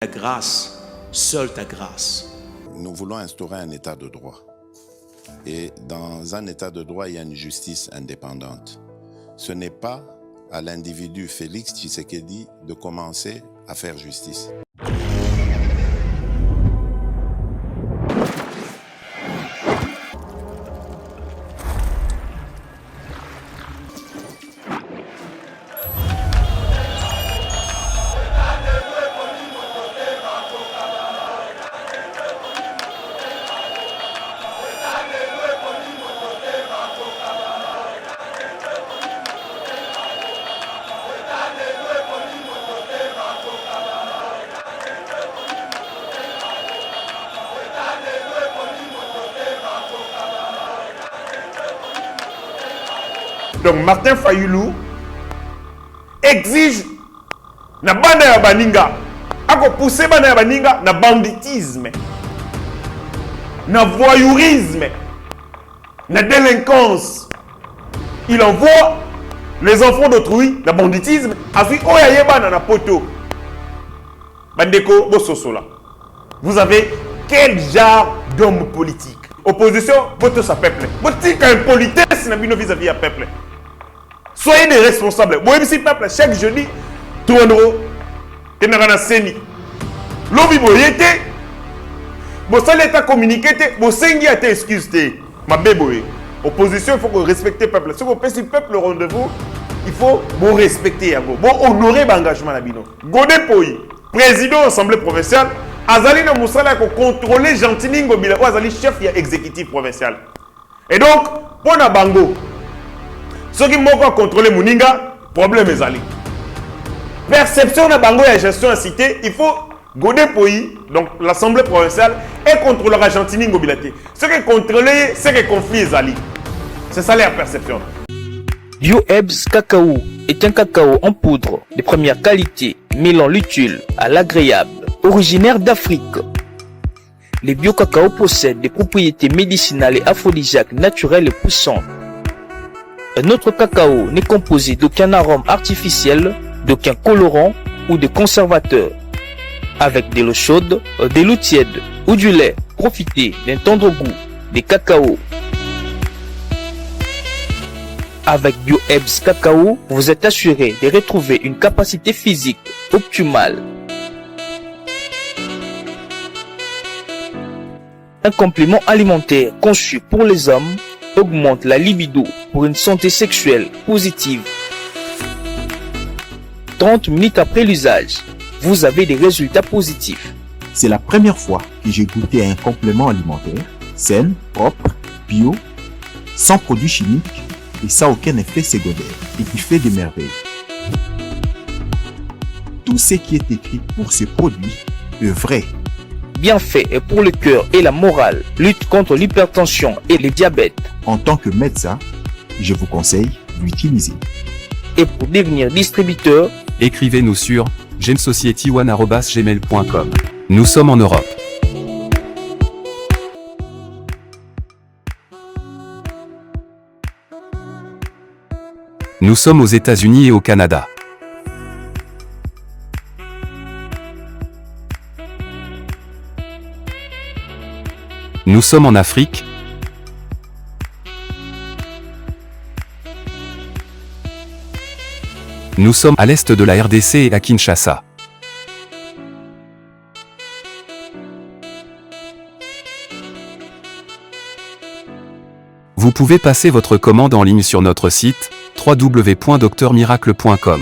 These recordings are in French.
Ta grâce, seule ta grâce. Nous voulons instaurer un état de droit. Et dans un état de droit, il y a une justice indépendante. Ce n'est pas à l'individu Félix Tshisekedi de commencer à faire justice. Donc Martin Fayulu exige na banda ya baninga ako pousser banda ya baninga na banditisme, na voyourisme, na délinquance. Il envoie les enfants d'autrui na banditisme, ensuite oya yebana na poto. Bandeko bososola. Vous avez quel genre d'homme politique? Opposition, vote sa peuple. Politique impolitesse na bino vis-à-vis à peuple. Soyez des responsables. Moi, si peuple, chaque jeudi, tout en euros, tu n'as rien à seni. L'objet boyete, bon, ça l'état communiqué, bon, sengi a été excusé. Ma bébé, opposition, il faut qu'on respecte le peuple. Si on fait le peuple le rendez-vous, il faut bon respecter, bon honorer l'engagement de bino. Godé Poyi, président de l'Assemblée provinciale, Azali na Moussala ko contrôler Gentiningo Bila, Azali chef ya exécutif provincial. Et donc, pour na bango, ceux qui m'ont contrôlé Mouninga, problème est allé. Perception de bango et gestion en cité, il faut Godé Poyi, donc l'Assemblée provinciale, et contrôler Gentiningo Bilaté. Ce qui est contrôlé, c'est que conflit est allé. C'est ça la perception. Bio-Ebs Cacao est un cacao en poudre de première qualité, mêlant l'utile à l'agréable. Originaire d'Afrique, les bio-cacao possèdent des propriétés médicinales et aphrodisiaques naturelles et puissantes. Notre cacao n'est composé d'aucun arôme artificiel, d'aucun colorant ou de conservateur. Avec de l'eau chaude, de l'eau tiède ou du lait, profitez d'un tendre goût des cacao. Avec Bio-Ebs Cacao, vous êtes assuré de retrouver une capacité physique optimale. Un complément alimentaire conçu pour les hommes augmente la libido pour une santé sexuelle positive. 30 minutes après l'usage, vous avez des résultats positifs. C'est la première fois que j'ai goûté à un complément alimentaire sain, propre, bio, sans produits chimiques et sans aucun effet secondaire et qui fait des merveilles. Tout ce qui est écrit pour ce produit est vrai. Bien fait et pour le cœur et la morale, lutte contre l'hypertension et le diabète. En tant que médecin, je vous conseille d'utiliser. Et pour devenir distributeur, écrivez-nous sur gensociety1@gmail.com. Nous sommes en Europe. Nous sommes aux États-Unis et au Canada. Nous sommes en Afrique. Nous sommes à l'est de la RDC et à Kinshasa. Vous pouvez passer votre commande en ligne sur notre site www.docteurmiracle.com.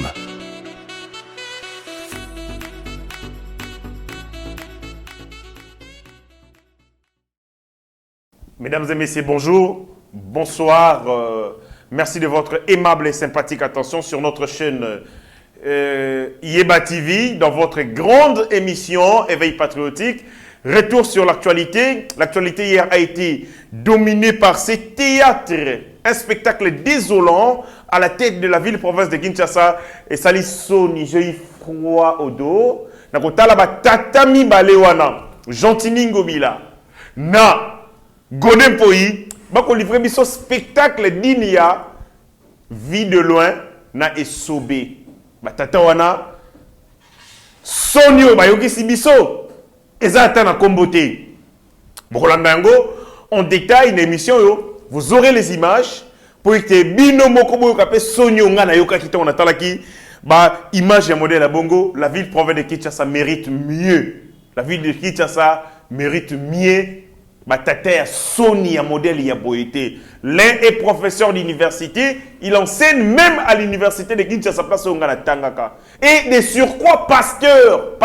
Mesdames et messieurs, bonjour, bonsoir. Merci de votre aimable et sympathique attention sur notre chaîne Yeba TV, dans votre grande émission Éveil patriotique. Retour sur l'actualité. L'actualité hier a été dominée par ces théâtres. Un spectacle désolant à la tête de la ville-province de Kinshasa. Et Sali Soni, j'ai eu froid au dos. Nakotala ba tatami balewana. Gentiningo bila. Na Godé Poyi, bako livrer biso spectacle d'Inia, vie de loin, na esobé. Batata wana, sonio bayokisi biso eza ata na kombote bokolanda yango en détail une émission yo vous aurez les images pour que bino moko boyoka pe sonio nga na yoka ki on atalaki ba image ya modèle à bongo. La ville province de Kinshasa mérite mieux. La ville de Kinshasa mérite mieux. Batata ya Sony ya modèle ya boyete. L'un est professeur d'université, il enseigne même à l'université de Kinshasa place au Ngana Tangaka. Et de surcroît pasteur.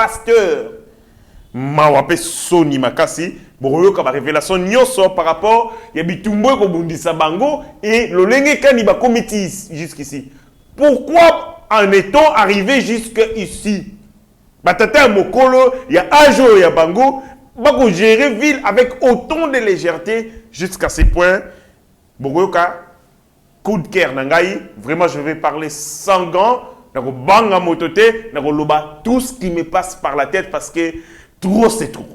Mawape Sony makasi boroyoka ba révélation nyoso par rapport ya bitumbo ko bundisa bango et lolenge kani ba committee jusqu'ici. Pourquoi en est-on arrivé jusqu'ici? Batata mokolo ya ajo ya bango bako gérer ville avec autant de légèreté jusqu'à ce point. Bogoka coup de cœur nangai, vraiment je vais parler sans gants, nako banga mototé, nako loba tout ce qui me passe par la tête parce que trop c'est trop.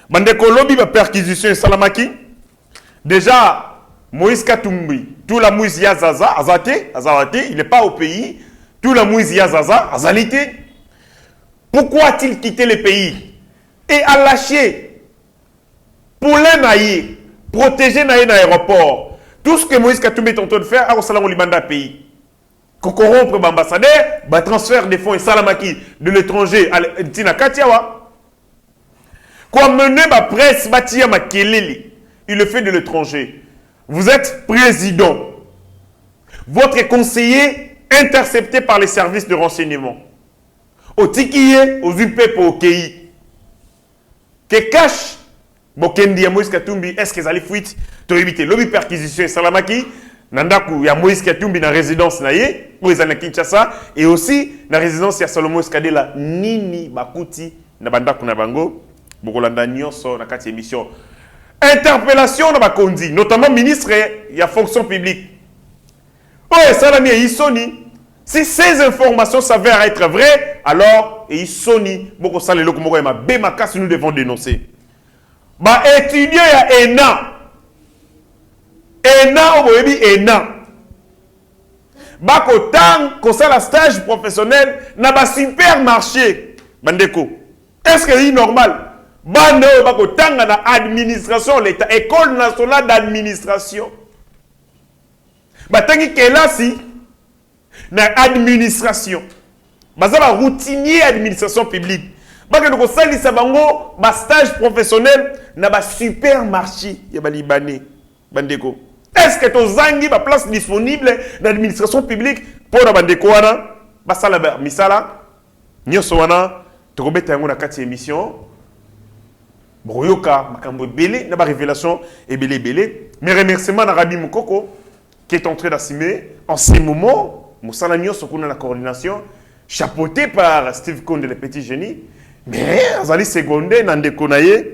Bandeko lobby ba perquisition salamaki. Déjà Moïse Katumbi, tout la Moïse Yazaza, Azawate, il n'est pas au pays. Tout la Moïse Yazaza, Azalité. Pourquoi a-t-il quitté le pays et a lâché Poulain Naïe, protéger Naïe dans l'aéroport? Tout ce que Moïse Katumbi est en train de faire, à Salam Libanda pays. Corrompre l'ambassadeur, transfert des fonds et Salamaki de l'étranger à Tina Katiawa. Quoi mener ma presse, Batia Makeleli, il le fait de l'étranger. Vous êtes président. Votre conseiller intercepté par les services de renseignement. Au Tikiye, aux UPP, au KI. Que cache Bokendi ya Moïse Katumbi, est-ce qu'ils allaient fuite? Tu as évité lobby perquisition et Salamaki. Nandaku ya Moïse Katumbi na résidence naye, où ils ont Kinshasa, et aussi na résidence ya Salomo Skadela Nini Bakuti na Bandaku na Bango. Bokolanda nyonso na kati émission. Interpellation dans Bakondi, notamment ministre et la fonction publique. Oh, Salami et Isoni. Si ces informations s'avèrent être vraies, alors Isoni, beaucoup ça les locaux ma bémaka si nous devons dénoncer. Bah étudiant ya ENA au boyebi ENA. Bah qu'autant qu'on ça la stage professionnel n'a pas supermarché bandeko. Est-ce que c'est normal? Bande bako tanga na administration l'État, école nationale d'administration. Batangi kelasi na administration. Bazaba routinier administration publique. Bako ko salisa bango ba stage professionnel na ba supermarché ya ba libanais bandeko. Est-ce que tozangi ba place disponible d'administration publique pour na bandeko wana ba sala ba misala nyoso wana to kobeta yango na kati émission. Broyoka, Makambo Belé, n'a pas révélation et Belé. Mes remerciements à Rabi Moukoko, qui est en train d'assumer en ces moments, Moussala Nyo, sur la coordination, chapeauté par Steve Conde, le petit génie. Mais, Azali Segonde, Nande Konaye,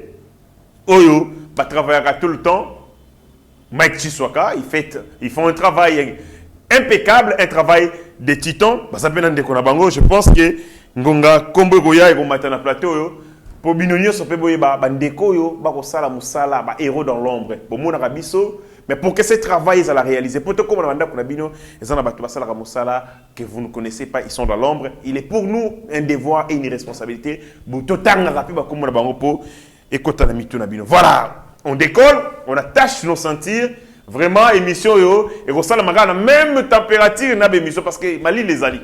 Oyo, va travailler tout le temps. Mike Chiswaka, ils font un travail impeccable, un travail de titan. Je pense que Ngonga, Kombo Goya et Gomatana Plateau, pour binonio sope boye ba bandeko yo ba ko sala musala ba héros dans l'ombre bo mona rabiso mais pour que ce travail ils allent réaliser pour te comme banda ko na bino ezana ba to basala ka musala que vous ne connaissez pas, ils sont dans l'ombre. Il est pour nous un devoir et une responsabilité bo to tanga rapi ba ko mona bango po ekota na mitu na bino. Voilà, on décolle, on attache nos sentirs. Vraiment émission yo et ko sala maga na même température na émission parce que Mali les ali.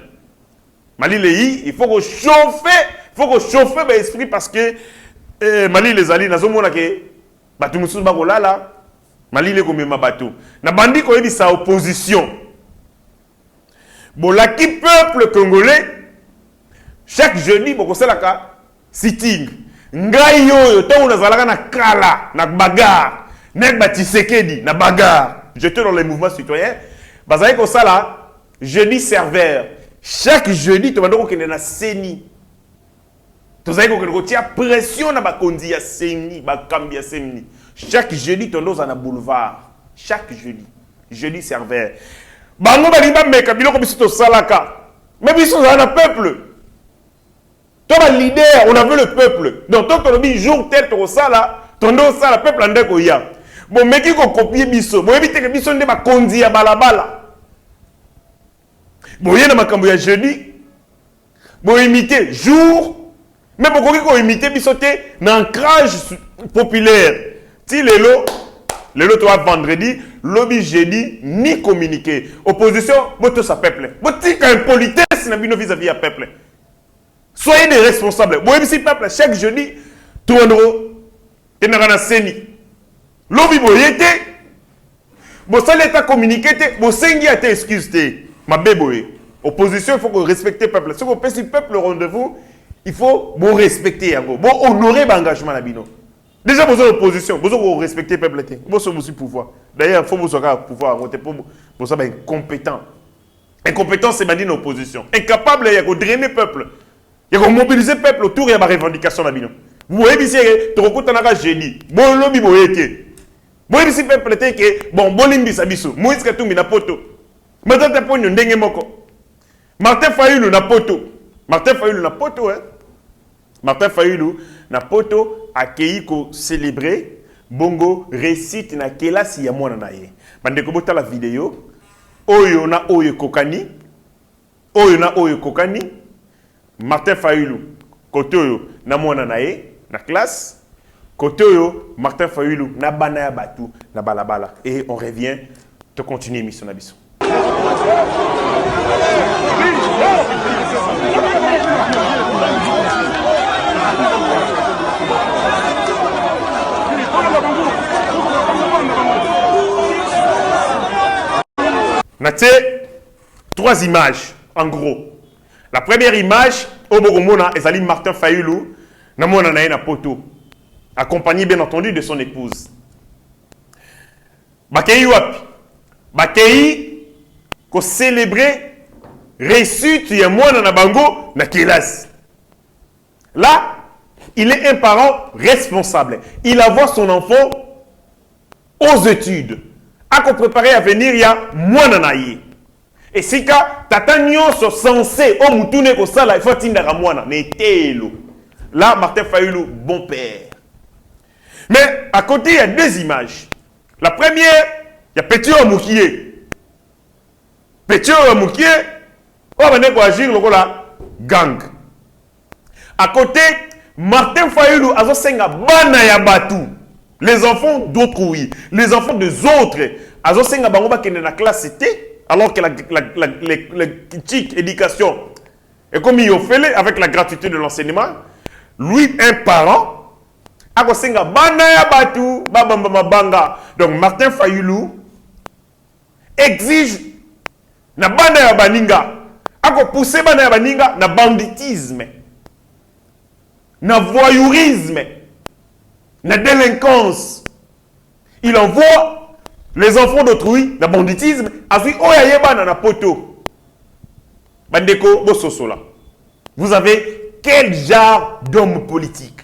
Mali les il faut qu'on chauffer. Il faut que chauffer l'esprit parce que Mali les alliés, nous avons que Batou Moussou Bagola, Mali les comme Mabatou. Na bandi ko yebi sa opposition. Bon, la qui peuple congolais, chaque jeudi, bon, c'est la sitting. Ngai yo, to on a na kala, na bagarre, nek batisekedi, na bagarre. J'étais dans les mouvements citoyens. Bazaï ko ça là, jeudi serveur. Chaque jeudi, tu vas donc na seni. Tu sais que tu as pression na bakondi ya seni, bakambi ya seni. Chaque jeudi, tu as un boulevard. Chaque jeudi. Jeudi serveur. Bango baliba meka biloko biso to salaka. Mais biso on a un peuple. Toi le leader, on a vu le peuple. Donc toi tu dis jour tel to sala, ton do sala peuple andeko ya. Bon meki ko copier biso. Bon éviter que biso nde bakondi ya balabala. Bon yena makambo ya jeudi. Vous imitez jour, mais vous pouvez imiter bisoté dans l'ancrage populaire. Si le toi vendredi, lobby jeudi, ni communiquer. Opposition, vous ça peuple. Vous dites qu'un politesse n'a pas vis-à-vis à peuple. Soyez des responsables. Vous voyez si peuple, chaque jeudi, tout en haut, il y a un séni. Lobby boyete, vous allez être communiqué, vous allez être excusé. Ma bébé, opposition, il faut que vous respectez le peuple. Si vous faites le peuple au rendez-vous, il faut vous respecter, vous honorer l'engagement. Déjà, vous avez l'opposition, vous devez respecter le peuple. Vous avez aussi pouvoir. D'ailleurs, il faut vous avoir pouvoir. Vous êtes incompétent. Incompétent, c'est une opposition. Incapable, il y a que drainer le peuple. Il y a que mobiliser le peuple autour de la revendication. Vous voyez ici, tu recoutes un jeudi. Bon, lobby, vous voyez. Vous voyez ici, le peuple, bon, bon, limbi, sabiso. Moïse Katumbi, na poto. Maintenant, tu as ndenge moko. Martin Fayulu, na poto. Martin Fayulu, na poto, hein. Martin Fayulu, na poto, accueilli ko célébrer bongo récite na kelasi ya mwana na ye. Bande ko bota la vidéo. Oyo na oyo kokani. Oyo na oyo kokani. Martin Fayulu, kote oyo na mwana na ye, na classe. Kote oyo, Martin Fayulu, na bana ya batu, na balabala. Et on revient, te continuer mission na biso. Naté, 3 images, en gros. La première image, au Bogomona, est Martin Fayulu, na mona na poto, accompagné bien entendu de son épouse. Bakei wapi? Bakei ko célébrer réussite ya mwana na bango na kelasi. Là, il est un parent responsable. Il envoie son enfant aux études. A ko préparer à venir ya mwana na ye. Et si ka tata nyonso censé o mutune ko sala il faut tindaka mwana netelo. Là, Martin Fayulu, bon père. Mais à côté, il y a 2 images. La première, il y a Petit Omoukié. Petit Omoukié, on va agir le gang. À côté, Martin Fayulu, Azosenga Bana Yabatu. Les enfants d'autrui, les enfants des autres. Azosenga Bangoba qui est dans la classe c'était, alors que la petite éducation est comme il fait avec la gratuité de l'enseignement. Lui, un parent, Agosenga Bana Yabatu, Banga. Donc Martin Fayulu exige na Bana Yabaninga, Ago pousser Bana Yabaninga na banditisme, na voyourisme, na délinquance. Il envoie les enfants d'autrui na banditisme, azui oyayebana na poto. Bandeko bososola. Vous avez quel genre d'homme politique?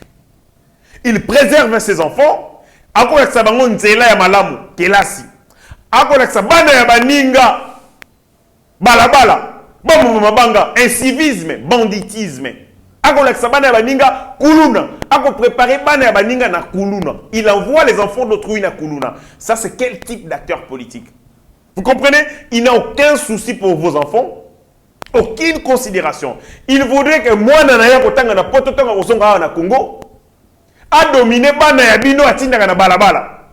Il préserve ses enfants. Ako yaksa bango nzela ya malamu kelasi. Ako yaksa bana ya baninga balabala. Bomo mabanga incivisme, banditisme. Ako yaksa bana ya baninga kuluna. Ako préparer bana ya baninga na kuluna. Il envoie les enfants d'autrui na kuluna. Ça c'est quel type d'acteur politique? Vous comprenez? Il n'a aucun souci pour vos enfants. Aucune considération. Il voudrait que moi, Nanaya Kotanga na Pototanga Osonga na Congo, a dominé Bana Yabino à Tindanga na Balabala.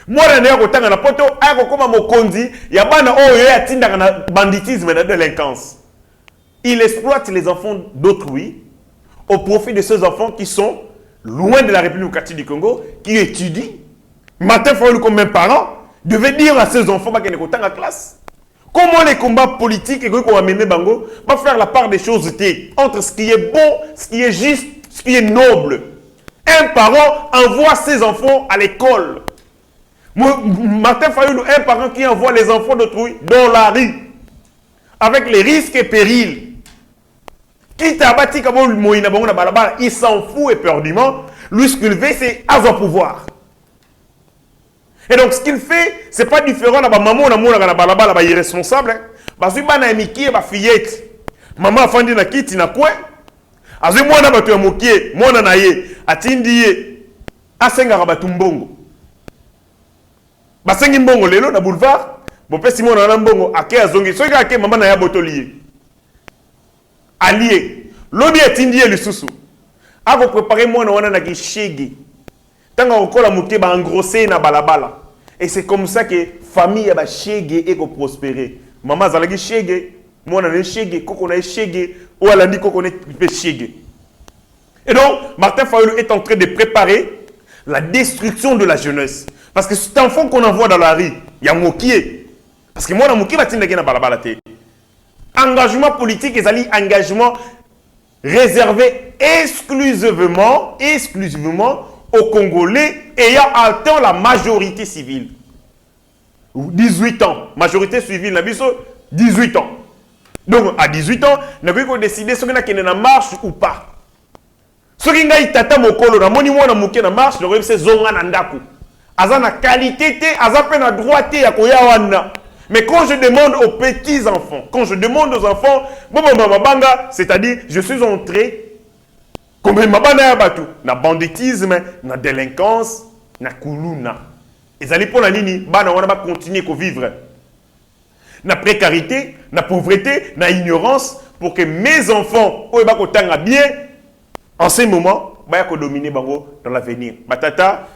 Moi, Nanaya Kotanga na Poto, a Kokoma Mokondi, Yabana Oye à Tindanga na banditisme et na délinquance. Il exploite les enfants d'autrui au profit de ces enfants qui sont loin de la République démocratique du Congo, qui étudient. Martin Fayulu, comme même parent, devait dire à ses enfants qu'ils ne sont pas en classe. Comment les combats politiques et qu'on va mener Bango va faire la part des choses entre ce qui est bon, ce qui est juste, ce qui est noble. Un parent envoie ses enfants à l'école. Martin Fayulu, un parent qui envoie les enfants d'autrui dans la rue, avec les risques et périls. Quitte à bâtir comme il s'en fout éperdument. Lui, ce qu'il veut, c'est avoir pouvoir. Et donc, ce qu'il fait, ce n'est pas différent de maman ou irresponsable. Parce que bana miki ba fillette. Maman fandi na kiti na quoi? Azu mwana batu ya mokie, mwana na ye, atindi ye. Asenga batu mbongo. Basengi mbongo lelo na boulevard, bo pesi mwana na mbongo ake azongi. Soki ake maman na ya botoliye. allié. Lobby est indien le sous. A vous préparer moi na wana na ki shege. Tanga okola muke ba engrossé na balabala. Et c'est comme ça que famille ba shege et ko prospérer. Maman zalaki shege, moi na shege, koko na shege, ou alandi koko na shege. Et donc Martin Fayulu est en train de préparer la destruction de la jeunesse. Parce que cet enfant qu'on envoie dans la rue, il y a mokié. Parce que moi na mokié ba tinda na balabala te. Engagement politique et engagement réservé exclusivement aux Congolais ayant atteint la majorité civile. 18 ans. Majorité civile, 18 ans. Donc, à 18 ans, nous avons décidé si on a marche ou pas. Si on a tata mokolo, na moni mwana muke na marche, nous avons zonga na ndaku. Aza na qualité, aza pe na droite ya koya wana. Mais quand je demande aux petits-enfants, quand je demande aux enfants, c'est-à-dire, je suis entré, comme na banditisme, na délinquance, na kuluna. Et allez pour la ligne, on va continuer à vivre. Na précarité, na pauvreté, na ignorance, pour que mes enfants, bien, en ce moment, ils dominer dans l'avenir. Batata,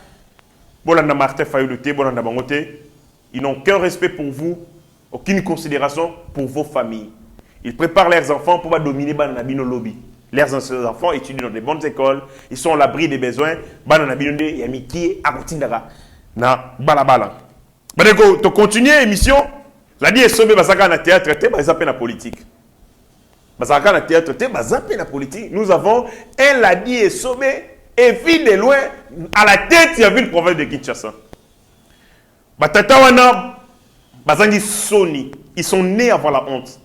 bolanda Martin Fayulu, bolanda bangote. Ils n'ont qu'un respect pour vous, aucune considération pour vos familles. Ils préparent leurs enfants pour dominer le lobby. Leurs enfants étudient dans de bonnes écoles, ils sont à l'abri des besoins. Il y a Miki à Kotindara. Na balabala. Tu continues l'émission. La dit est sauvé basaka na théâtre, tu es na politique. Basaka na théâtre, tu es na politique. Nous avons un ladi est sauvé et vit de loin à la tête il y a vu le province de Kinshasa. Batata wana bazangi soni, ils sont nés avant la honte.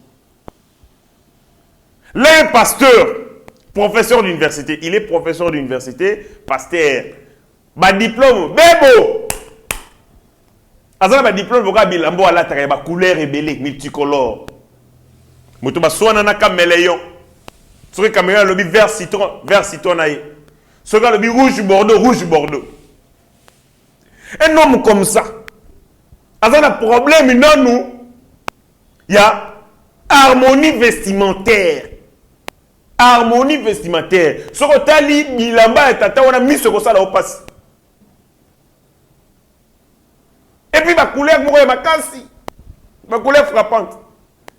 L'un pasteur, professeur d'université, il est professeur d'université, pasteur. Ba diplôme, bebo. Azana ba diplôme voka bilambo ala tare ba couleur rebelle multicolore. Mutu ba swana na caméléon. Soki caméléon lobi vert citron na ye. Soki lobi rouge bordeaux. Un homme comme ça. Azana un problème, non, nous. Il y a harmonie vestimentaire. Harmonie vestimentaire. Ce que tu as dit, bilamba et tata, on a mis ce que ça là au passe. Et puis ma couleur, ma casse, ma couleur frappante.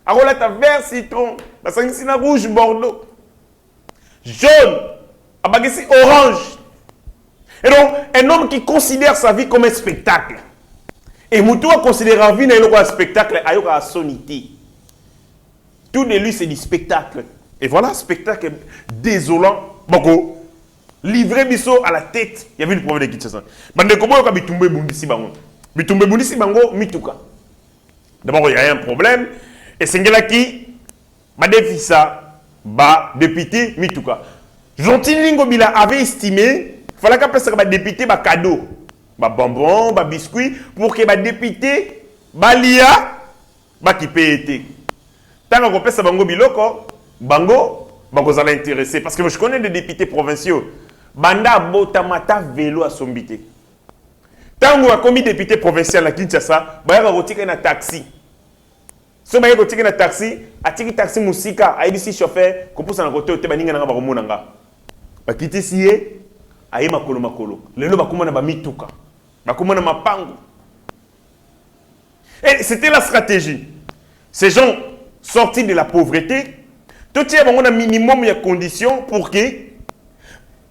Alors là, tu as vert citron, ma sanguine rouge bordeaux, jaune, abagissi orange. Et donc, un homme qui considère sa vie comme un spectacle. Et Moutou a considéré la vie comme un spectacle, à sonité. Tout de lui, c'est du spectacle. Et voilà, spectacle désolant. Boko, livré biso à la tête. Il y avait le problème de Kinshasa. Bande comment on a bitumbe bundisi bango. Bitumbe bundisi bango mituka. D'abord, il y a un problème. Et c'est qui m'a défisa, député mituka. Gentil Lingobila avait estimé qu'il fallait que député un cadeau. Bonbon, biscuit, pour que les députés, lia, qui paye. Tant qu'on peut ça, bango biloko, bango ça l'intéressé. Parce que je connais des députés provinciaux. Banda botamata vélo à sombité. Tant qu'on a commis député provincial à Kinshasa, il y a un taxi. Si vous avez un taxi, un taxi musika, un chauffeur, qu'on pousse en côté, vous avez un baromonanga. Vous quittez ici, aïe makolo. Le lo bakumana ba mituka. Bakumana mapango. Et c'était la stratégie. Ces gens sortis de la pauvreté, tout y a un minimum de conditions pour que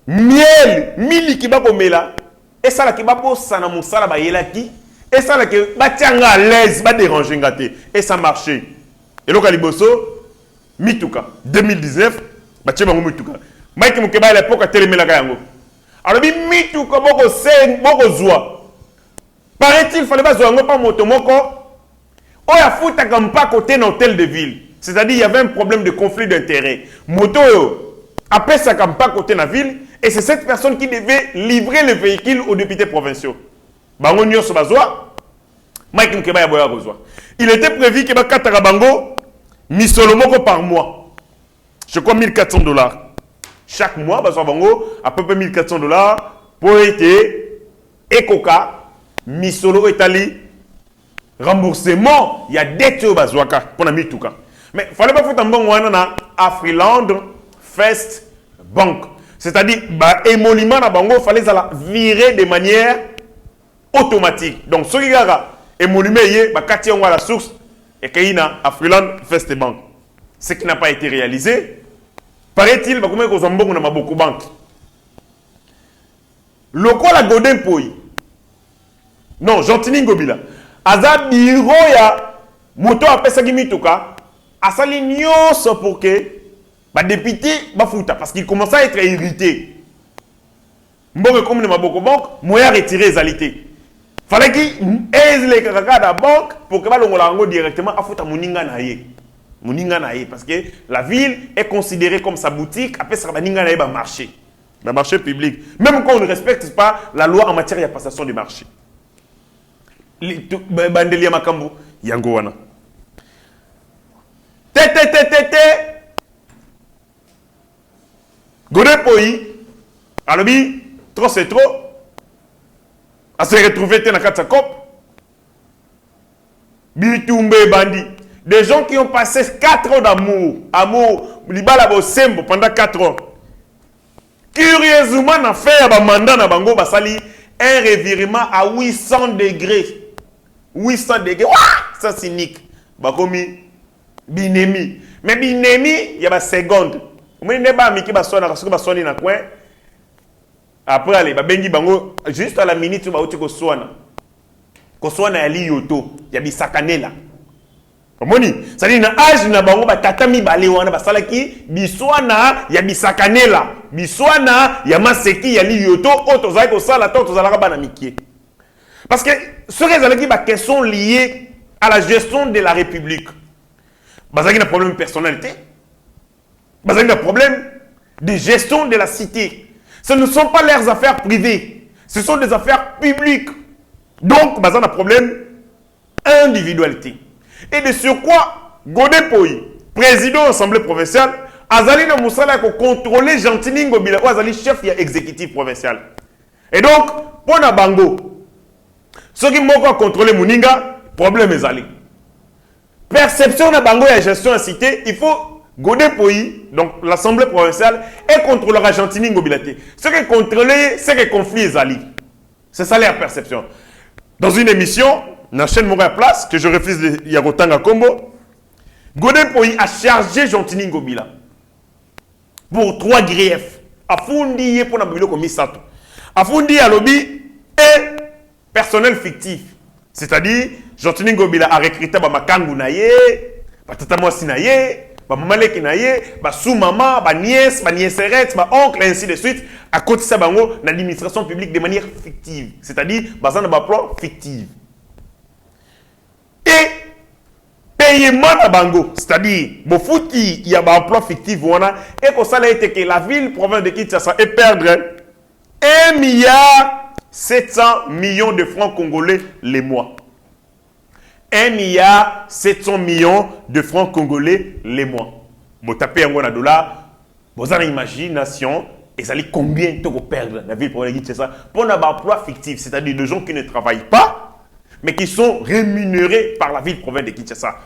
miel, mili qui va comme là, et ça là qui va pour sana musala ba yelaki, et ça là qui va tianga à l'aise, va déranger ngate, et ça marchait. Et le Kaliboso, mituka 2019, ba tianga mituka. Mike Mukeba à l'époque a télémé la yango. Alors mituka boko sen boko zwa. Paraît-il fallait pas zwa pas moto moko. Oh ya futa comme pas côté dans hôtel de ville. C'est-à-dire il y avait un problème de conflit d'intérêts. Moto après ça comme pas côté dans la ville et c'est cette personne qui devait livrer le véhicule aux députés provinciaux. Bango nyoso bazwa. Mike Mukeba ya boya bazwa. Il était prévu que ba katara bango misolo moko par mois. Je crois $1,400. Chaque mois, à peu près $1,400 pour être Ekoka, Misolo Etali, remboursement, il y a dette au Bazouaka pour la Mitouka. Mais il fallait pas faire un bon na Afriland First Bank. C'est-à-dire, émolument na bango, il fallait ça virer de manière automatique. Donc, ce qui a émolument, il y a la source et qu'il y a Afriland First Bank. Ce qui n'a pas été réalisé, paraît-il, il y a beaucoup de banques. Lokola la Godin Poi. Non, Gentini Ngobila. Aza biro ya moto apesa kimituka. Asali nyonso pour que ba député ba futa parce qu'il commence à être irrité. Mbongo comme le maboko banque, moya retirer les alités. Fallait qu'il aise les kaka da banque pour que ba longola ngo directement afuta muninga na ye. Muninga na ye parce que la ville est considérée comme sa boutique, après ça ba ninga na ye ba marché. Le marché public. Même quand on ne respecte pas la loi en matière de passation du marché. Bandelia Makambu, Yango wana. Godé Poi, alobi, trop c'est trop. A se retrouver dans la Katsakop. Bitumbe Bandi. Des gens qui ont passé 4 ans d'amour. Amour, Libala Bosembo pendant 4 ans. Curieusement, on a fait un mandat na bango basali un revirement à 800 degrés. 800 degrés. Ouah, ça c'est nique. Bakomi binemi. Mais binemi, il y a une seconde. Moi ne pas miki basona parce que basoni na coin. Après aller bengi bango juste à la minute ba uti ko swana. Ko swana ali yoto, ya bisakanela. Omoni, ça dit na âge na bango ba tatami bale wana basala ki biswana ya bisakanela, biswana ya maseki ya liyoto otozai ko sala to tozala ba na mikie. Parce que ce résultat ba question liées à la gestion de la République. Bazaki na problème de personnalité. Bazaki na problème de gestion de la cité. Ce ne sont pas leurs affaires privées, ce sont des affaires publiques. Donc bazaki na problème individualité. Et de surcroît, Godé Poi, président de l'Assemblée provinciale, Azali na Moussala ko contrôler Gentini Ngobila, Azali chef exécutif provincial. Et donc, pour na bango, ceux qui m'ont contrôler Mouninga, problème est allé. Perception na bango et gestion en cité, il faut Godé Poi, donc l'Assemblée provinciale, et contrôlera Gentini Ngobila. Ce qui est contrôlé, c'est que conflit est allé. C'est ça la perception. Dans une émission, la chaîne Moura Place, que je refuse de Yagotanga Combo, Godé Poi a chargé Gentini Ngobila pour 3 griefs. Afundi pour Nabilo comme Misato. Afundi à lobby et personnel fictif. C'est-à-dire, Gentini Ngobila a recruté Makangu Naye, Tata Mwasi Naye, Mamaleki Naye, sous-maman, nièce, niècerette, oncle, ainsi de suite, à côté de ça, dans l'administration publique de manière fictive. C'est-à-dire, dans un emploi fictif. Et paiement à bango, c'est-à-dire, il y a un emploi fictif, et que ça a été que la ville province de Kinshasa est perdre 1,7 milliard de francs congolais les mois. 1,7 milliard de francs congolais les mois. Vous tapez un dollar, vous avez une imagination, et ça dit combien de perdre la ville province de Kinshasa pour un emploi fictif, c'est-à-dire des gens qui ne travaillent pas, mais qui sont rémunérés par la ville province de Kinshasa.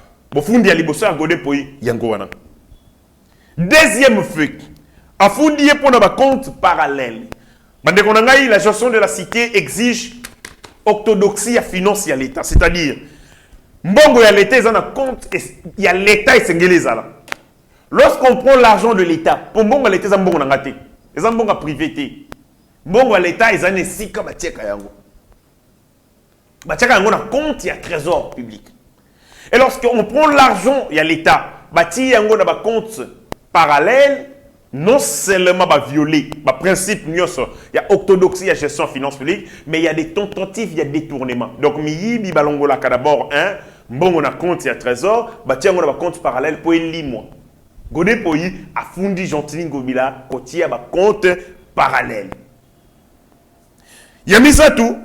Deuxième fait, à founder pour un compte parallèle. La gestion de la cité exige orthodoxie financière à l'État. C'est-à-dire, mbongo ya l'État, il y a un compte, il y a l'État et c'est lorsqu'on prend l'argent de l'État, pour mbongo l'État, il y a un mbongo nangate. Il y a un mbongo privé. Mbongo l'État, il y a un sika batieka yango. Batieka yango na compte, il y a trésor public. Et lorsqu'on prend l'argent, il y a l'État, bati yango na ba compte parallèle, non seulement violer le principe, il y a orthodoxie, il y a gestion finance publique, mais il y a des tentatives, il y a des détournements. Donc, il y a d'abord un, bon, on a compte, il y a trésor, on a compte parallèle pour les mois. Godé Poi a fondé Gentini Ngobila, il y a un compte parallèle. Il y a mis ça tout,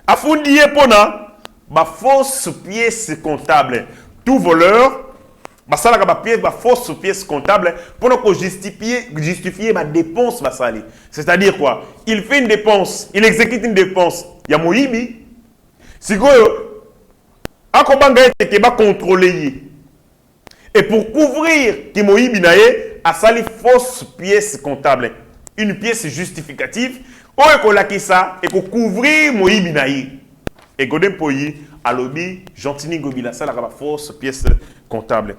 a fondé pour une fausse pièce comptable. Tout voleur, fausse pièce comptable pour justifier ma dépense. C'est-à-dire quoi? Il fait une dépense, il exécute une dépense. Il y a Moïbi. Si vous avez contrôler. Et pour couvrir Kimoyi Binaye, a sali fausse pièce comptable. Une pièce justificative. Et pour couvrir Moïse Binaye. Et Godin Poyi, à lobby, Gentini Ngobila, ça la fausse pièce comptable.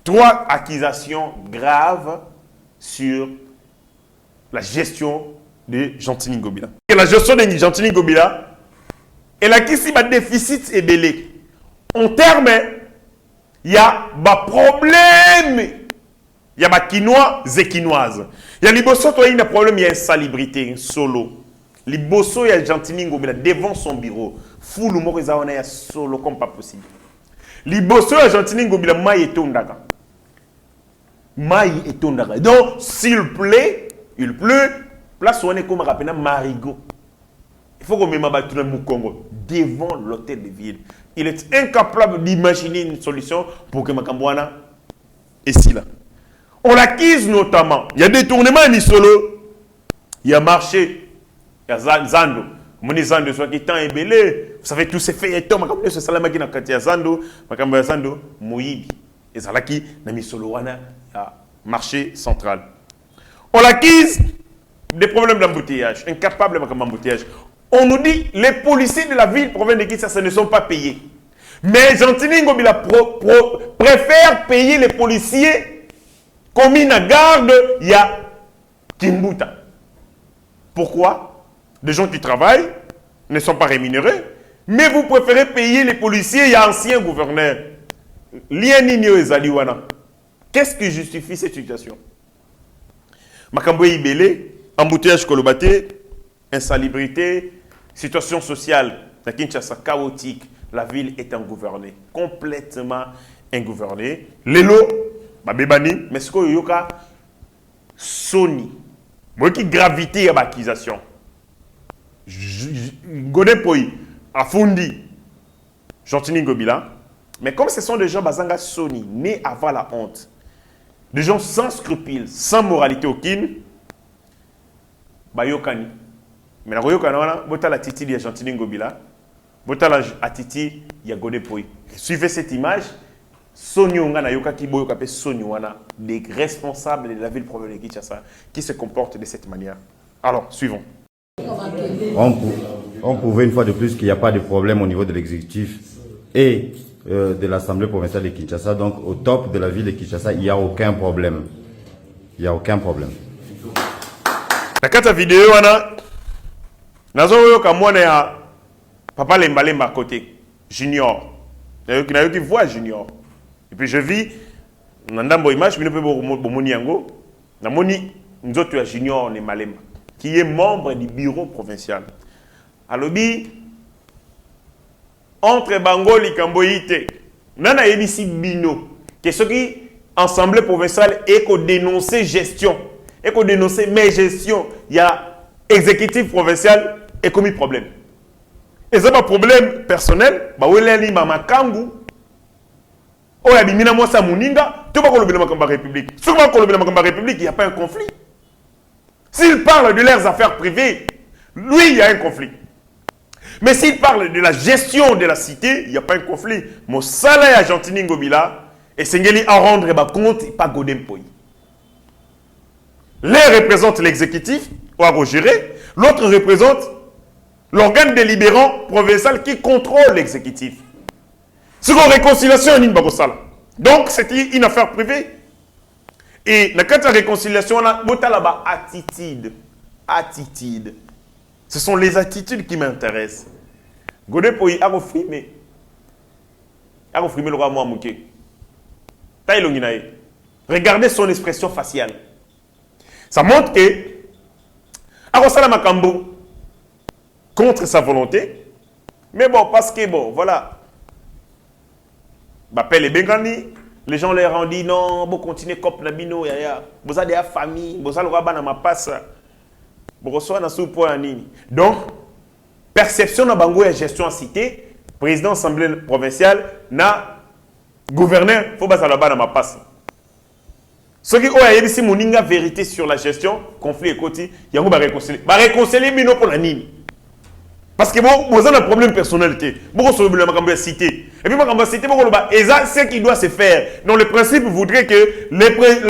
3 accusations graves sur la gestion de Gentini Ngobila. Et la gestion de Gentini Ngobila, elle a qui si un déficit est belé. En termes, il y a un problème. Il y a des quinois et quinoises. Il y a des bossos, il y a un problème, il y a une salubrité, un solo. Les bossos, il y a Gentini Ngobila devant son bureau. Fou le mot, il y a solo comme pas possible. Les bossos, il y a Gentini Ngobila, maï et tondaga. Maï et tondaga. Donc, s'il pleut, il pleut. Place où on est comme rappelé Marigot. Il faut qu'on mette ma Congo devant l'hôtel de ville. Il est incapable d'imaginer une solution pour que Makambouana est ici là. On l'acquise notamment. Il y a des tournements ni solo. Il y a marché. Il y a Zando. Mon Zando soit qui tant ébélé. Vous savez tous ces feuilletons. Makambouana ce salama qui n'a qu'à dire Zando. Makambouana Zando. Moïbi. Et ça là qui n'a mis solo wana marché central. On l'acquise des problèmes d'embouteillage. Incapable d'embouteillage. On nous dit les policiers de la ville proviennent de Kinshasa ne sont pas payés. Mais Gentini Ngobila préfère payer les policiers commis à garde, il y a Kimbuta. Pourquoi? Des gens qui travaillent ne sont pas rémunérés, mais vous préférez payer les policiers, il y a ancien gouverneur. Qu'est-ce qui justifie cette situation? Makamboye Ibele, embouteillage Kolobate, insalubrité, situation sociale, la Kinshasa chaotique, la ville est ingouvernée, complètement ingouvernée. Lelo, Babebani, mais ce que yoka Sony, moi qui gravité à l'accusation. Godin Poyi, Afundi, Gentini Ngobila, mais comme ce sont des gens basanga Sony, nés avant la honte, des gens sans scrupules, sans moralité aucune, Bayokani. Mais la Royokana, bota la titi de Gentini Ngobila, bota la atiti ya Godin Poyi. Suivez cette image. Sonyo na yoka ki boyo kapé Sonyo wana, des responsables de la ville province de Kinshasa qui se comportent de cette manière. Alors, suivons. On prouvait une fois de plus qu'il n'y a pas de problème au niveau de l'exécutif et de l'Assemblée provinciale de Kinshasa. Donc, au top de la ville de Kinshasa, il n'y a aucun problème. Il n'y a aucun problème. La carte vidéo, nazo yoka mwana ya papa Lembalemba à côté, Junior. Qui voit Junior. Et puis je vis, dans image, je ne peux pas moni yango, na moni nzoto ya Junior ne Malemba, qui est membre du bureau provincial. Alobi, entre Bangoli Kamboïte, nana yebisi bino, que ce qui assemblée provinciale est qu'on dénoncer gestion, et qu'on dénoncer mes gestions, il y a exécutif provincial et commis problème. Et c'est pas problème personnel, bah où est mama kangu, oh ya bimina moi sa muninga, tu vas kolobela makamba république. Si tu vas kolobela makamba république, il n'y a pas un conflit. S'il parle de leurs affaires privées, lui il y a un conflit. Mais s'il parle de la gestion de la cité, il n'y a pas un conflit. Mon salaire à Gentini Ngobila et Sengeli à rendre compte et pas Godin Poyi. L'un représente l'exécutif, ou à gérer, l'autre représente l'organe délibérant provincial qui contrôle l'exécutif. C'est une réconciliation en Bakosala. Donc, c'est une affaire privée. Et dans la réconciliation, on a là attitude. Attitude. Ce sont les attitudes qui m'intéressent. Godin Poyi a refrimé. A refrimé le roi Mouamouké. Regardez son expression faciale. Ça montre que Arosala Makambo contre sa volonté. Mais bon, parce que bon, voilà. M'appelle les Bengani. Les gens leur ont dit non, vous continuez comme Nabino, vous avez des familles, vous avez le ma passe. Vous recevez un sous-point. Donc, perception de Bango et gestion en cité, président de l'Assemblée provinciale, na gouverneur, il faut que ma passe. Ce qui est ici, moninga vérité sur la gestion, conflit et côté, il y a un réconcilier. Réconcilier, mais pour la nini. Parce que vous avez un problème de personnalité. Vous avez un problème de cité. Et puis, moi, quand citer et ça, c'est ce qui doit se faire. Donc, le principe voudrait que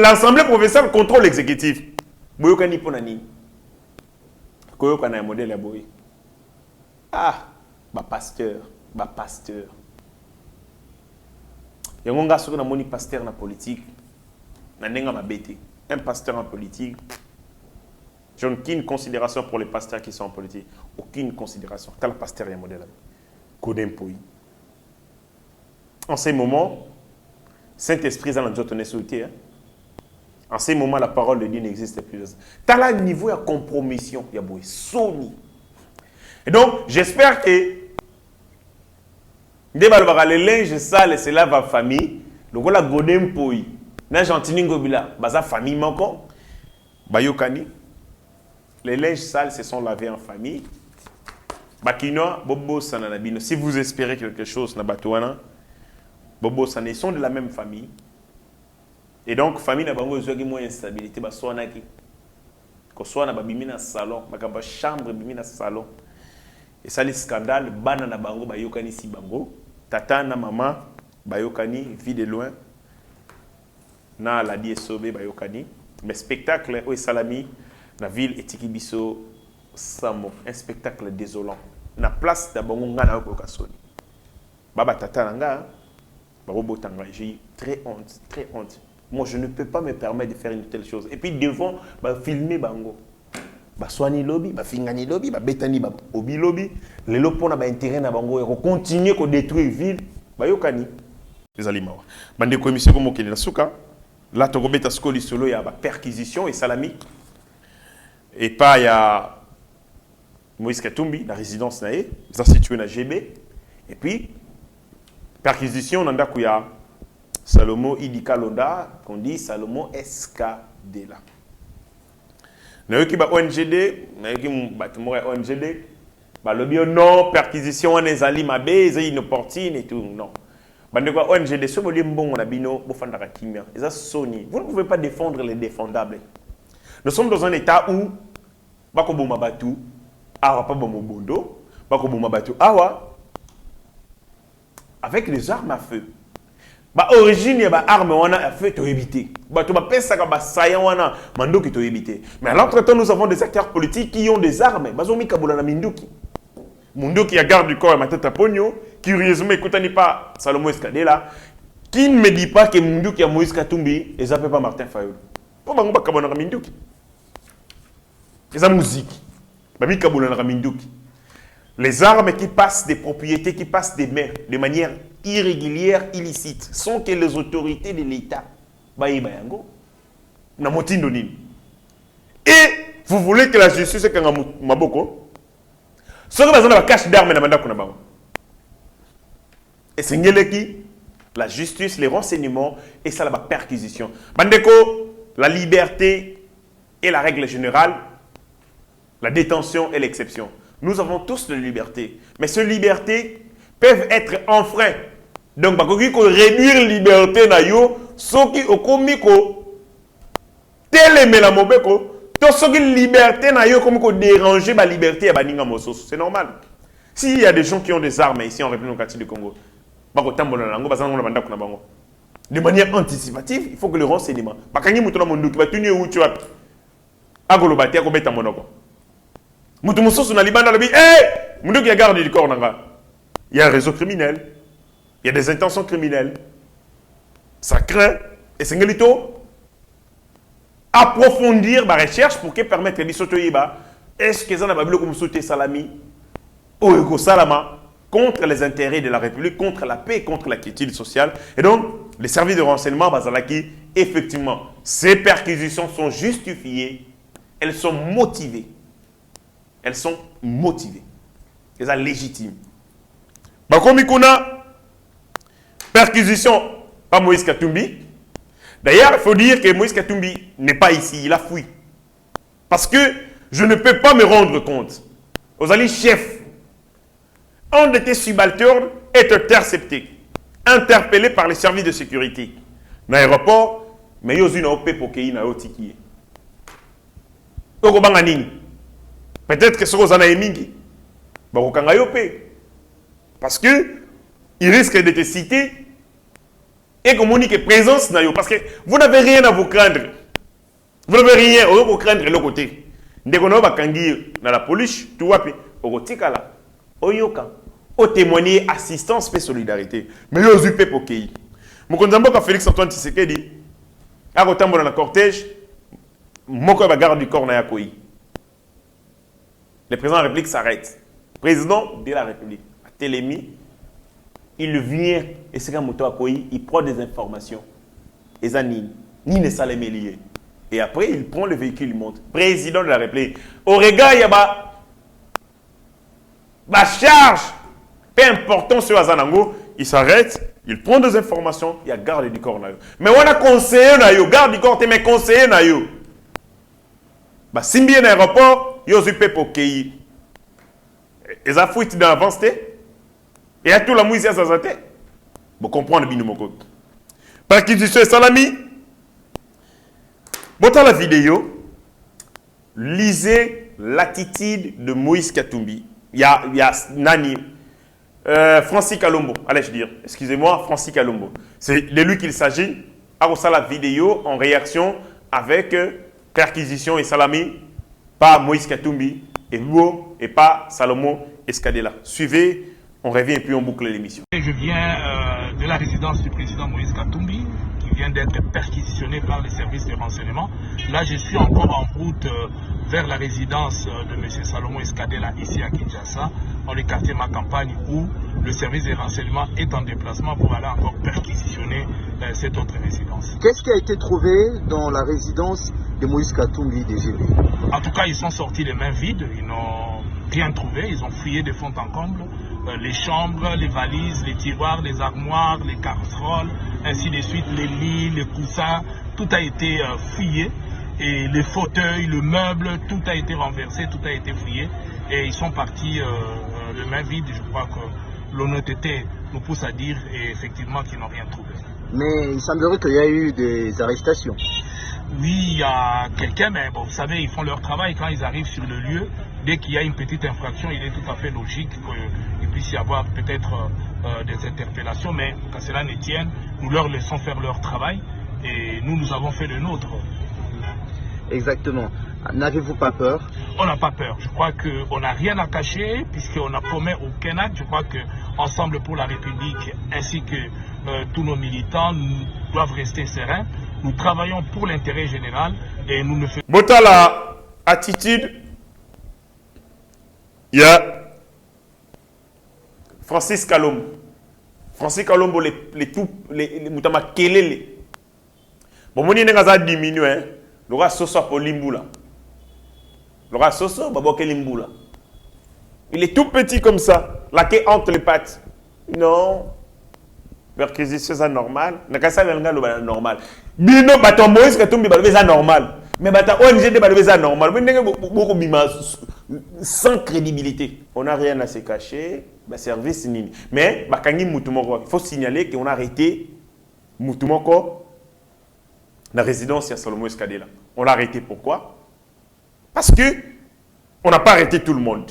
l'Assemblée provinciale contrôle l'exécutif. Boyokani Ponani. Koyokana un modèle à Boy. Ah, pasteur. Il y a un gars qui a pasteur dans la politique. Un pasteur en politique. Je n'ai aucune considération pour les pasteurs qui sont en politique. Aucune considération. Quand le pasteur est un modèle. Kodempoui. En ces moments, Saint-Esprit est dans notre souhaité. En ces moments, la parole de Dieu n'existe plus. T'as là un niveau de compromission. Il y a beaucoup Sony. Et donc, j'espère que dès que le linge sale, c'est là ma famille. Donc, la godem poi. Na gentini ngobila, baza famille manko. Bayokani. Les linges sales se sont lavés en famille. Bakino, bobo sananabino. Si vous espérez quelque chose na batouana, bobo sané sont de la même famille. Et donc, famille n'a pas moins instabilité, bah soit naki. Qu'on soit na babimi na salon, ba chambre bimi na salon. Et ça les scandales, bana na bango bayokani si bango, tata na maman bayokani vie de loin. Na la DSOB bayokani, mais spectacle au salami na ville etikibiso samo, un spectacle désolant. Na place da bango ngana ko kasoni. Baba tata nanga, babo botanga, j'ai très honte, très honte. Moi, je ne peux pas me permettre de faire une telle chose. Et puis, devant, filmer bango. Soigner lobby, fingani lobby, betani obi lobby. Les lopons ont intérêt à bango et continuer à détruire la ville. Yokani. Les aliments. Bande commission comme ok na souka. Là, tu as scoli solo, il y a perquisition et salami. Et pas il y a Moïse Katumbi, la résidence naé, ça situé na GB. Et puis perquisition, on a il Salomo Idika Londa, qu'on dit Salomo SKD là. Nous avons ONGD, nous avons ONGD, le non, perquisition, on est allé ma base, inopportune et tout, non. Nous avons ONGD, ce que nous avons vous ne pouvez pas défendre les défendables. Nous sommes dans un état où, Bakoboma Batu, Awa Pabomo Bondo, Bakoboma Batu, Awa, avec les armes à feu. Origine ya arme wana a fait éviter. Tu vas penser que sayan wana mandoki to éviter. Mais à l'entretemps nous avons des acteurs politiques qui ont des armes. Bazomi kabula na minduki. Munduki a garde du corps et ma tête à pogno. Curieusement, écoutez pas Salomo Escadé là. Qui ne me dit pas que Munduki a Moïse Katumbi et ça peut pas Martin Fayol. Pourquoi on va kabula na minduki? C'est la musique. Bami kabula na minduki. Les armes qui passent des propriétés, qui passent des mains de manière irrégulière, illicite, sont que les autorités de l'État. Et vous voulez que la justice soit maboko? Ce que vous avez cache d'armes, et c'est qui la justice, les renseignements, et ça la perquisition. Bandeko, la liberté est la règle générale, la détention est l'exception. Nous avons tous de liberté, mais ces libertés peuvent être enfreintes. Donc, il faut réduire la liberté na yo, ce qui est comme telle la mobeko, tout ce qui est liberté na yo comme déranger la liberté à baninga mosos. C'est normal. S'il y a des gens qui ont des armes ici en République du Congo, de manière anticipative, il faut que le renseignement. Bakangi mutuna mondu qui va tenir où tu vas. Agolobati akobeta monoko. Mutu mososo na libanda lobi, eh, mundu qui a garde du corps nanga. Il y a un réseau criminel. Il y a des intentions criminelles. Ça craint. Et c'est approfondir ma recherche pour que permettre de sauter. Est-ce que ça n'a pas vu comme sauter salami ou salama contre les intérêts de la République, contre la paix, contre la quiétude sociale. Et donc, les services de renseignement, Bazalaki, effectivement, ces perquisitions sont justifiées. Elles sont motivées. Elles sont motivées. Elles sont légitimes. Bakomikuna, perquisition par Moïse Katumbi. D'ailleurs, il faut dire que Moïse Katumbi n'est pas ici, il a fui. Parce que je ne peux pas me rendre compte. Aux alliés chefs, un de tes subalternes est intercepté, interpellé par les services de sécurité. Dans l'aéroport, mais il y a une OP pour qu'il y ait une OTI. Peut-être que ce que vous en avez mis, parce que il risque de te citer et communiquer présence na yo parce que vous n'avez rien à vous craindre. Vous n'avez rien à vous craindre de l'autre côté. Dès qu'on a kangi dans la police, tu vois, au tikala, au yoka, au témoigner assistance et solidarité. Mais yo zupe pour qui? Mon konzambo Félix Antoine Tshisekedi, à côté dans le cortège, mon garde du corps na yakoi. Le président de la République s'arrête. Président de la République, à Télémi, il vient et c'est comme il prend des informations. Et ça ni ne s'allait lié. Et après, il prend le véhicule, il monte. Président de la République. Au regard, il y a ma charge. Peu important sur Azanango, il s'arrête, il prend des informations, il y a garde du corps. Mais on a conseillé, garde du corps, mais conseillé. Si bien l'aéroport, il y a un pour qu'il et ça fuite dans l'avance. Et à tout la mouille, ça s'attend. Vous comprenez bien mon côté. Perquisition et salami. Bon, dans la vidéo, lisez l'attitude de Moïse Katumbi. Il y a Nani, Francis Kalombo. Allez, je dire, excusez-moi, Francis Kalombo. C'est de lui qu'il s'agit. À la vidéo en réaction avec perquisition et salami par Moïse Katumbi et Luo et pas Salomon Escadela. Suivez, on revient et puis on boucle l'émission. Je viens de la résidence du président Moïse Katumbi, qui vient d'être perquisitionné par les services de renseignement. Là, je suis encore en route vers la résidence de M. Salomon Escadela, ici à Kinshasa, dans le quartier Ma Campagne, où le service de renseignement est en déplacement pour aller encore perquisitionner cette autre résidence. Qu'est-ce qui a été trouvé dans la résidence de Moïse Katumbi DGB? En tout cas, ils sont sortis les mains vides, ils n'ont rien trouvé, ils ont fouillé de fond en comble. Les chambres, les valises, les tiroirs, les armoires, les casseroles, ainsi de suite, les lits, les coussins, tout a été fouillé. Et les fauteuils, le meuble, tout a été renversé, tout a été fouillé. Et ils sont partis les mains vides. Je crois que l'honnêteté nous pousse à dire effectivement qu'ils n'ont rien trouvé. Mais il semblerait qu'il y a eu des arrestations. Oui, il y a quelqu'un, mais bon, vous savez, ils font leur travail quand ils arrivent sur le lieu. Dès qu'il y a une petite infraction, il est tout à fait logique qu'il puisse y avoir peut-être des interpellations, mais qu'à cela ne tienne, nous leur laissons faire leur travail et nous avons fait le nôtre. Exactement. N'avez-vous pas peur? On n'a pas peur. Je crois qu'on n'a rien à cacher puisqu'on n'a commis aucun acte. Je crois qu'Ensemble pour la République ainsi que tous nos militants doivent rester sereins. Nous travaillons pour l'intérêt général et nous ne faisons pas. Botala attitude. Il y a Francis Kalombo. Francis Kalombo, les moutama kelele. Bon, mon n'est pas diminué. Le rat soso pour Limbula. Le rat soso, babo Limbula. Il est tout petit comme ça. La queue entre les pattes. Non. Perquisition, c'est normal. N'a ça normal. Bino baton Moïse Katumbi c'est normal. Mais baton ONG c'est normal. Beaucoup sans crédibilité. On n'a rien à se cacher. Service nini. Mais bakangi mutumoko. Il faut signaler qu'on a arrêté mutumoko la résidence de Salomon Escadela. On l'a arrêté pourquoi? Parce que on n'a pas arrêté tout le monde.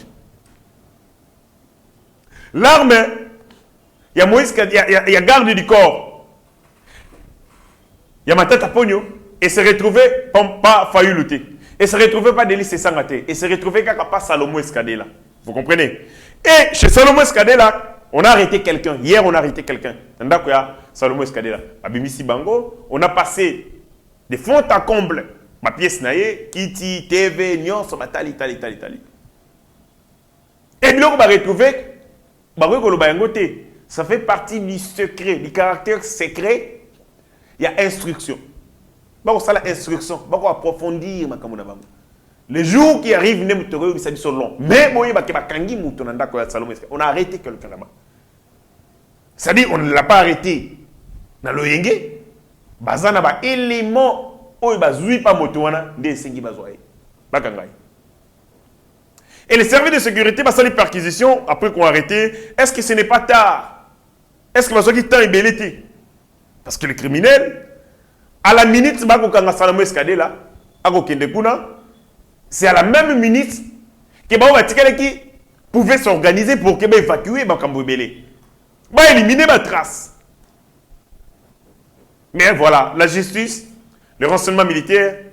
L'arme, il y a Moïse, il y a garde du corps. Il y a ma tête à pogno. Et se retrouvé pas failli lutter. Et se retrouvé pas délice sangaté. Et se retrouvé pas Salomon Escadela. Vous comprenez? Et chez Salomon Escadela, on a arrêté quelqu'un. Hier, on a arrêté quelqu'un. Salomon Escadela. À Bimisi Bango, on a passé de fond à comble. Ma pièce naïe, Kiti, TV, Nyon, Somatali, Tali. Et bien, on va retrouver, ça fait partie du secret, du caractère secret. Il y a instruction. Bon, ça la instruction. Bon, approfondir ma kamouna. Les jours qui arrivent, ils sont longs. Mais on a arrêté quelqu'un là-bas. C'est-à-dire, on ne l'a pas arrêté. Dans le Yenge, bazana ba élément oyo bazui pa moto wana nde sengi bazwaye. Bakangai. Et les services de sécurité basali perquisition après qu'on a arrêté, est-ce que ce n'est pas tard? Est-ce que bazwaki temps ébelité? Parce que le criminel à la minute ba ko kanga Salomon Escadela, ako kende kuna, c'est à la même minute que ba batikale qui pouvait s'organiser pour que ba évacuer ba kambo belé. va éliminer ma trace. Mais voilà, la justice, le renseignement militaire,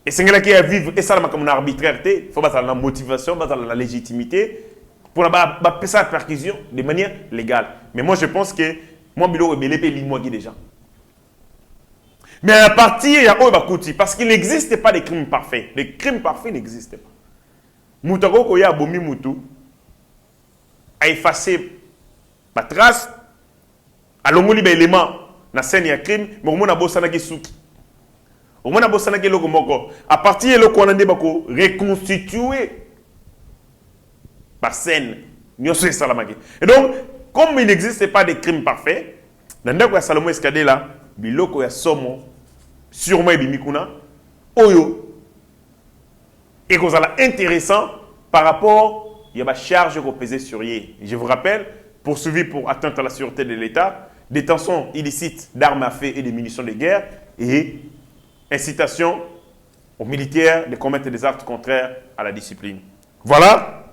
et c'est là qui a vivre, et ça, comme une arbitraire, il faut pas la motivation, pas la légitimité, pour la ça perquisition de manière légale. Mais moi, je pense que moi, Bilo, je vais déjà. Mais à partir, il y a parce qu'il n'existe pas de crimes parfaits. Les crimes parfaits n'existent pas. Moutako koya bomi moutou a effacé ma trace, a l'omoli ba élément na scène ya crime, mais au moins na bosana ki souki. Au moins na bosana ki loko moko. À partir de l'oko on a bako reconstituer par scène. Nyonso salamaki. Et donc, comme il n'existe pas de crimes parfaits, dans le cas Salomon Escadé là, biloko ya somo sûrement bimikuna oyo et qu'on a intéressant par rapport il y a ma charge repésée sur yé. Je vous rappelle, poursuivi pour atteinte à la sûreté de l'État, détention illicite d'armes à feu et de munitions de guerre et incitation aux militaires de commettre des actes contraires à la discipline. Voilà.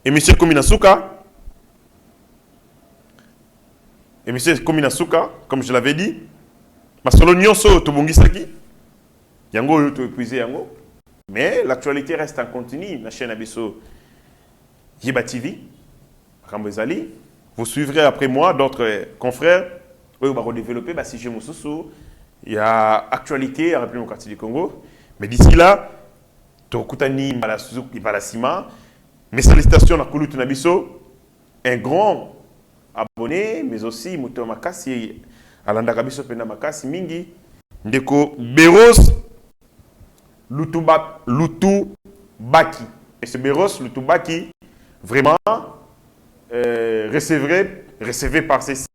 Et M. Kominasuka, comme je l'avais dit, Masolo Nyonso Tobongisaki, Yango Yoto épuisé Yango. Mais l'actualité reste en continu. La chaîne Abisso Yeba TV, Rambezali. Vous suivrez après moi d'autres confrères. Eux, on va redévelopper. Si j'ai mon sous, il y a actualité à la République démocratique du Congo. Mais d'ici là, Tokutani Malasuki Balasima. Mes salutations à Kouloutou Nabisso. Un grand abonné, mais aussi Mouto Makasi, Alanda Kabiso Pena Makasi Mingi, Ndeko Beros. Lutubaki. Et ce Béros Lutubaki, vraiment, recevez par ceci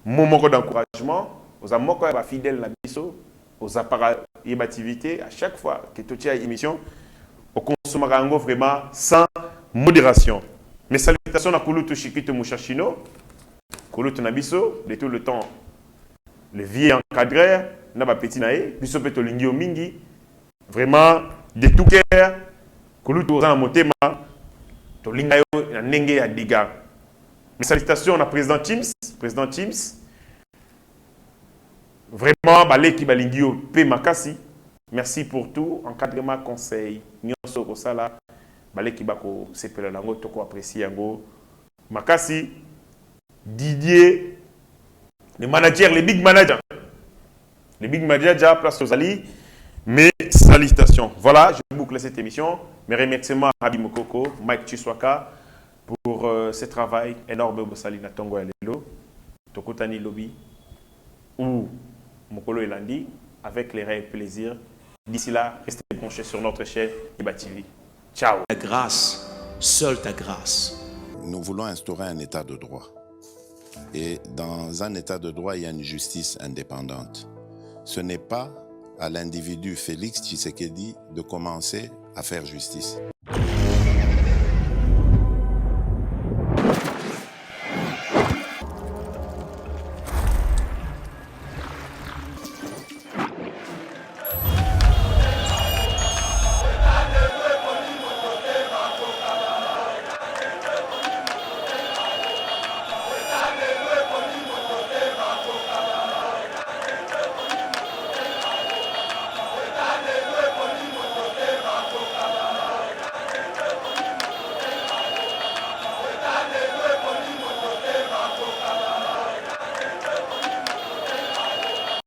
mon mot d'encouragement aux amoko fidèles aux appareils activités à chaque fois que tu as une émission, au consommateur vraiment sans modération. Mes salutations à Kouloutou Shikito Mouchachino, Kouloutou Nabiso, de tout le temps, le vieux encadreur, Naba Petit Nae, Biso Peto Lingio Mingi. Vraiment, de tout cœur, que nous tous en motema, to lingayo na nenge ya diga. Mes salutations à président Teams. Vraiment, balé ki balingio pe makasi. Merci pour tout, encadrement, conseil, nyonso ko sala, balé ki bako sepela lango toko apprécier yango. Makasi, Didier, les managers, les big managers, déjà place aux alliés. Mes salutations. Voilà, je boucle cette émission. Mes remerciements à Rabi Mokoko, Mike Chiswaka pour ce travail énorme de Salina Tongo et Lelo, Tokotani Lobby ou Mokolo Elandi avec les rêves et plaisir. D'ici là, restez branchés sur notre chaîne Yeba TV. Ciao. Ta grâce, seule ta grâce. Nous voulons instaurer un état de droit. Et dans un état de droit, il y a une justice indépendante. Ce n'est pas à l'individu Félix Tshisekedi de commencer à faire justice.